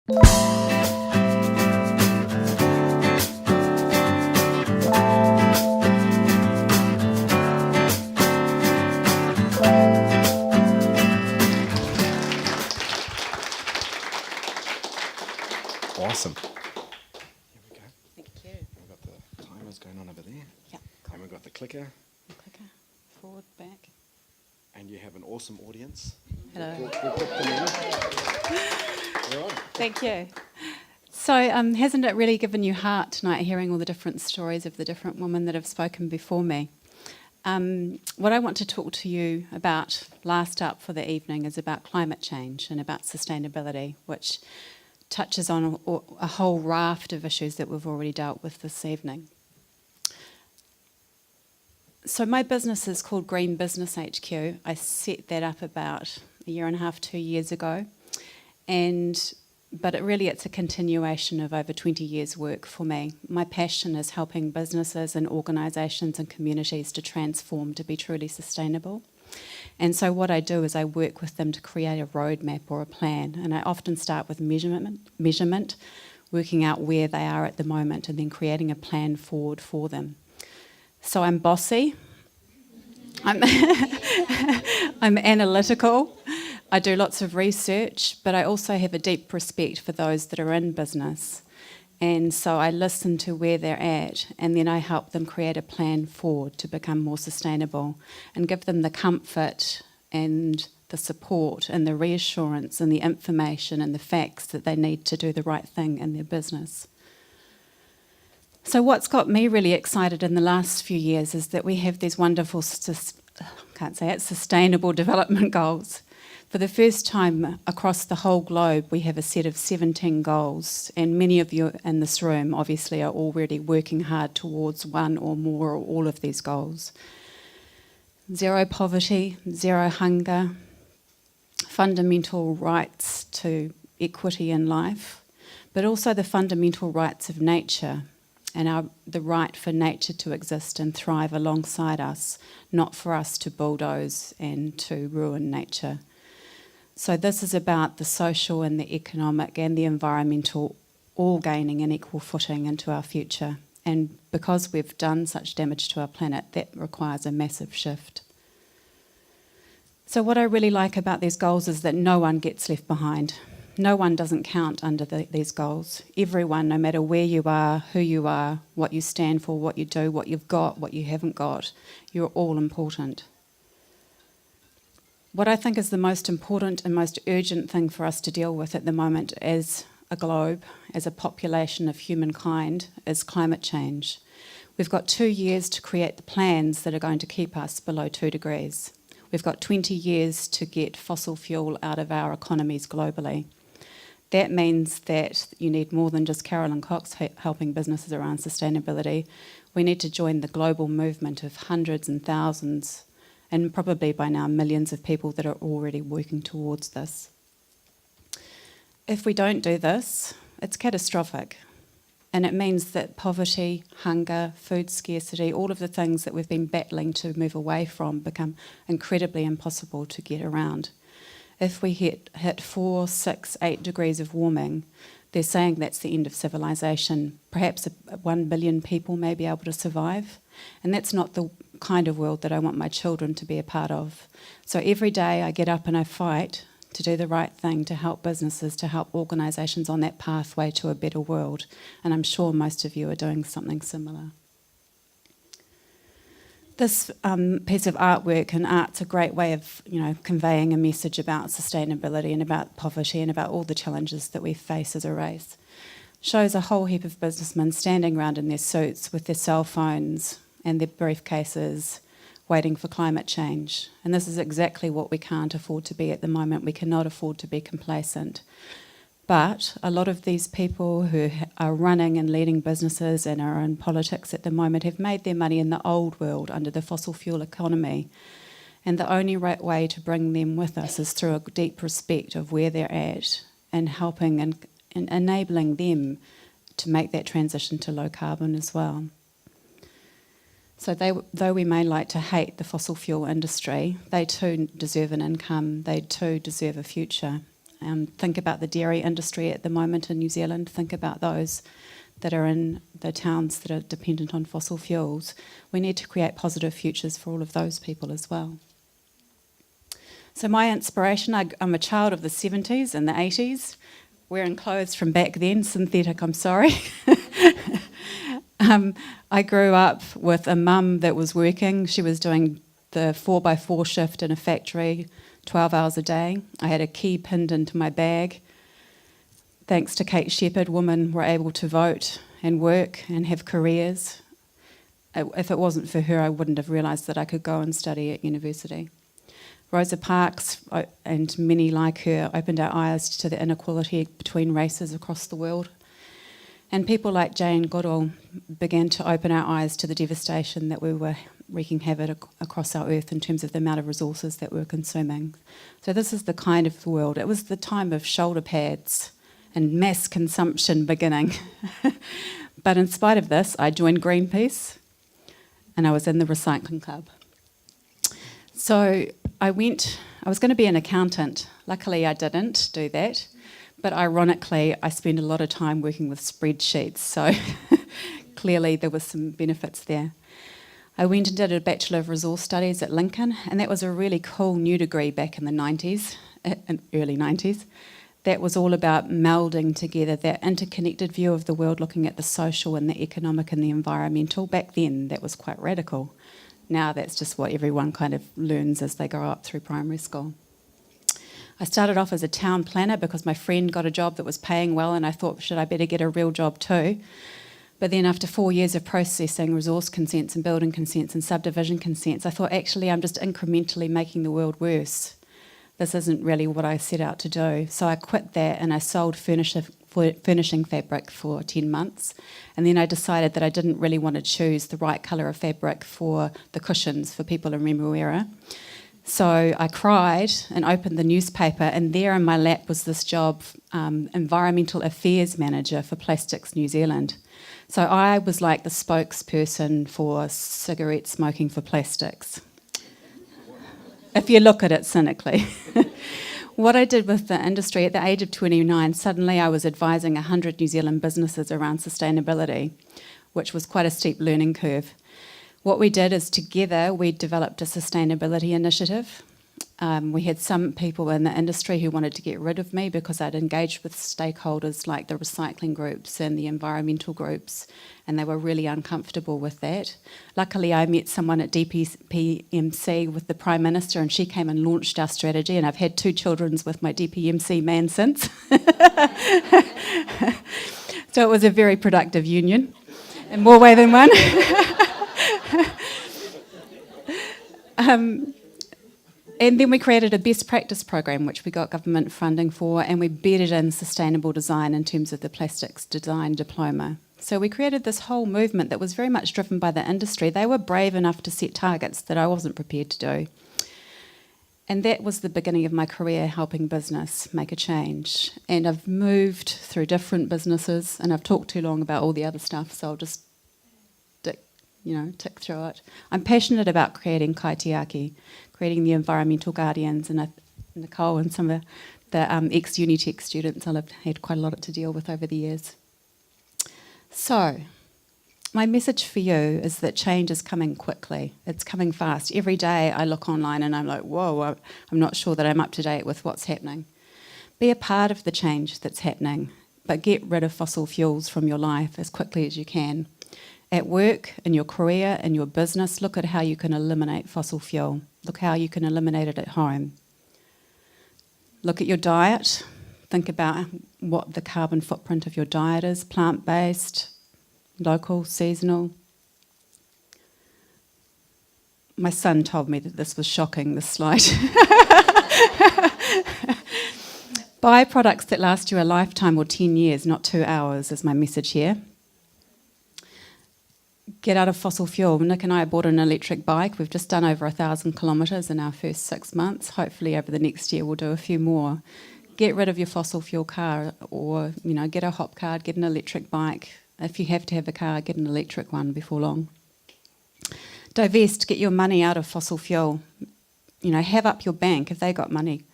Awesome. Here we go. Thank you. We've got the timers going on over there. Yep. And we've got the clicker. Clicker, forward, back. And you have an awesome audience. Hello. We'll put them in. You're on. Thank you. So hasn't it really given you heart tonight hearing all the different stories of the different women that have spoken before me? What I want to talk to you about last up for the evening is about climate change and about sustainability, which touches on a whole raft of issues that we've already dealt with this evening. So my business is called Green Business HQ. I set that up about 1.5 years, 2 years ago. But it's a continuation of over 20 years' work for me. My passion is helping businesses and organisations and communities to transform to be truly sustainable. And so what I do is I work with them to create a roadmap or a plan. And I often start with measurement, working out where they are at the moment and then creating a plan forward for them. So I'm bossy. I'm analytical. I do lots of research, but I also have a deep respect for those that are in business. And so I listen to where they're at, and then I help them create a plan forward to become more sustainable and give them the comfort and the support and the reassurance and the information and the facts that they need to do the right thing in their business. So what's got me really excited in the last few years is that we have these wonderful, sustainable development goals. For the first time across the whole globe, we have a set of 17 goals, and many of you in this room obviously are already working hard towards one or more or all of these goals. Zero poverty, zero hunger, fundamental rights to equity in life, but also the fundamental rights of nature and the right for nature to exist and thrive alongside us, not for us to bulldoze and to ruin nature. So this is about the social and the economic and the environmental all gaining an equal footing into our future. And because we've done such damage to our planet, that requires a massive shift. So what I really like about these goals is that no one gets left behind. No one doesn't count under these goals. Everyone, no matter where you are, who you are, what you stand for, what you do, what you've got, what you haven't got, you're all important. What I think is the most important and most urgent thing for us to deal with at the moment as a globe, as a population of humankind, is climate change. We've got 2 years to create the plans that are going to keep us below 2 degrees. We've got 20 years to get fossil fuel out of our economies globally. That means that you need more than just Carolyn Cox helping businesses around sustainability. We need to join the global movement of hundreds and thousands and probably by now millions of people that are already working towards this. If we don't do this, it's catastrophic. And it means that poverty, hunger, food scarcity, all of the things that we've been battling to move away from become incredibly impossible to get around. If we hit 4, 6, 8 degrees of warming, they're saying that's the end of civilization. Perhaps 1 billion people may be able to survive. And that's not the kind of world that I want my children to be a part of. So every day I get up and I fight to do the right thing, to help businesses, to help organisations on that pathway to a better world. And I'm sure most of you are doing something similar. This piece of artwork, and art's a great way of, conveying a message about sustainability and about poverty and about all the challenges that we face as a race. Shows a whole heap of businessmen standing around in their suits with their cell phones and their briefcases, waiting for climate change. And this is exactly what we can't afford to be at the moment. We cannot afford to be complacent. But a lot of these people who are running and leading businesses and are in politics at the moment have made their money in the old world under the fossil fuel economy. And the only right way to bring them with us is through a deep respect of where they're at and helping and enabling them to make that transition to low carbon as well. So though we may like to hate the fossil fuel industry, they too deserve an income, they too deserve a future. Think about the dairy industry at the moment in New Zealand. Think about those that are in the towns that are dependent on fossil fuels. We need to create positive futures for all of those people as well. So my inspiration, I'm a child of the 70s and the 80s, wearing clothes from back then, synthetic, I'm sorry. I grew up with a mum that was working. She was doing the 4x4 shift in a factory, 12 hours a day. I had a key pinned into my bag. Thanks to Kate Shepherd, women were able to vote and work and have careers. If it wasn't for her, I wouldn't have realised that I could go and study at university. Rosa Parks and many like her opened our eyes to the inequality between races across the world. And people like Jane Goodall began to open our eyes to the devastation that we were wreaking havoc across our earth in terms of the amount of resources that we were consuming. So this is the kind of world. It was the time of shoulder pads and mass consumption beginning. But in spite of this, I joined Greenpeace and I was in the recycling club. So I was going to be an accountant. Luckily, I didn't do that. But ironically, I spent a lot of time working with spreadsheets. So clearly there was some benefits there. I went and did a Bachelor of Resource Studies at Lincoln, and that was a really cool new degree back in the 90s, early 90s. That was all about melding together that interconnected view of the world, looking at the social and the economic and the environmental. Back then, that was quite radical. Now that's just what everyone kind of learns as they grow up through primary school. I started off as a town planner because my friend got a job that was paying well, and I thought, should I better get a real job too? But then after 4 years of processing resource consents and building consents and subdivision consents, I thought, actually, I'm just incrementally making the world worse. This isn't really what I set out to do. So I quit that and I sold furnishing fabric for 10 months. And then I decided that I didn't really want to choose the right colour of fabric for the cushions for people in Remuera. So I cried and opened the newspaper, and there in my lap was this job, Environmental Affairs Manager for Plastics New Zealand. So I was like the spokesperson for cigarette smoking for plastics, if you look at it cynically. What I did with the industry, at the age of 29, suddenly I was advising 100 New Zealand businesses around sustainability, which was quite a steep learning curve. What we did is together we developed a sustainability initiative. We had some people in the industry who wanted to get rid of me because I'd engaged with stakeholders like the recycling groups and the environmental groups, and they were really uncomfortable with that. Luckily, I met someone at DPMC with the Prime Minister, and she came and launched our strategy, and I've had 2 children with my DPMC man since. So it was a very productive union, in more way than one. And then we created a best practice program, which we got government funding for, and we bedded in sustainable design in terms of the plastics design diploma. So we created this whole movement that was very much driven by the industry. They were brave enough to set targets that I wasn't prepared to do. And that was the beginning of my career, helping business make a change. And I've moved through different businesses, and I've talked too long about all the other stuff, so I'll just tick through it. I'm passionate about creating kaitiaki, creating the environmental guardians, and Nicole and some of the ex-Unitec students I've had quite a lot to deal with over the years. So, my message for you is that change is coming quickly. It's coming fast. Every day I look online and I'm like, whoa, I'm not sure that I'm up to date with what's happening. Be a part of the change that's happening, but get rid of fossil fuels from your life as quickly as you can. At work, in your career, in your business, look at how you can eliminate fossil fuel. Look how you can eliminate it at home. Look at your diet. Think about what the carbon footprint of your diet is, plant-based, local, seasonal. My son told me that this was shocking, this slide. Buy products that last you a lifetime or 10 years, not 2 hours, is my message here. Get out of fossil fuel. Nick and I bought an electric bike. We've just done over 1,000 kilometres in our first 6 months. Hopefully over the next year we'll do a few more. Get rid of your fossil fuel car, or get a hop card, get an electric bike. If you have to have a car, get an electric one before long. Divest, get your money out of fossil fuel. Have up your bank if they got money.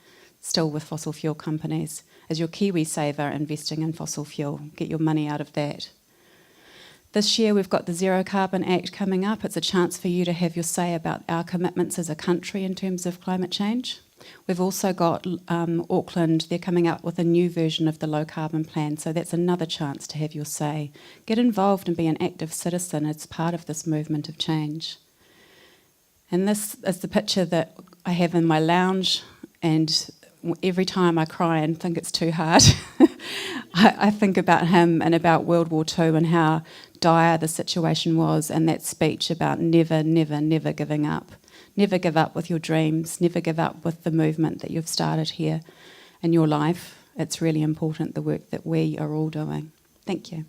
still with fossil fuel companies? Is your KiwiSaver investing in fossil fuel? Get your money out of that. This year we've got the Zero Carbon Act coming up. It's a chance for you to have your say about our commitments as a country in terms of climate change. We've also got Auckland, they're coming up with a new version of the low carbon plan, so that's another chance to have your say. Get involved and be an active citizen as part of this movement of change. And this is the picture that I have in my lounge, and every time I cry and think it's too hard, I think about him and about World War II and how dire the situation was, and that speech about never, never, never giving up. Never give up with your dreams, never give up with the movement that you've started here in your life. It's really important, the work that we are all doing. Thank you.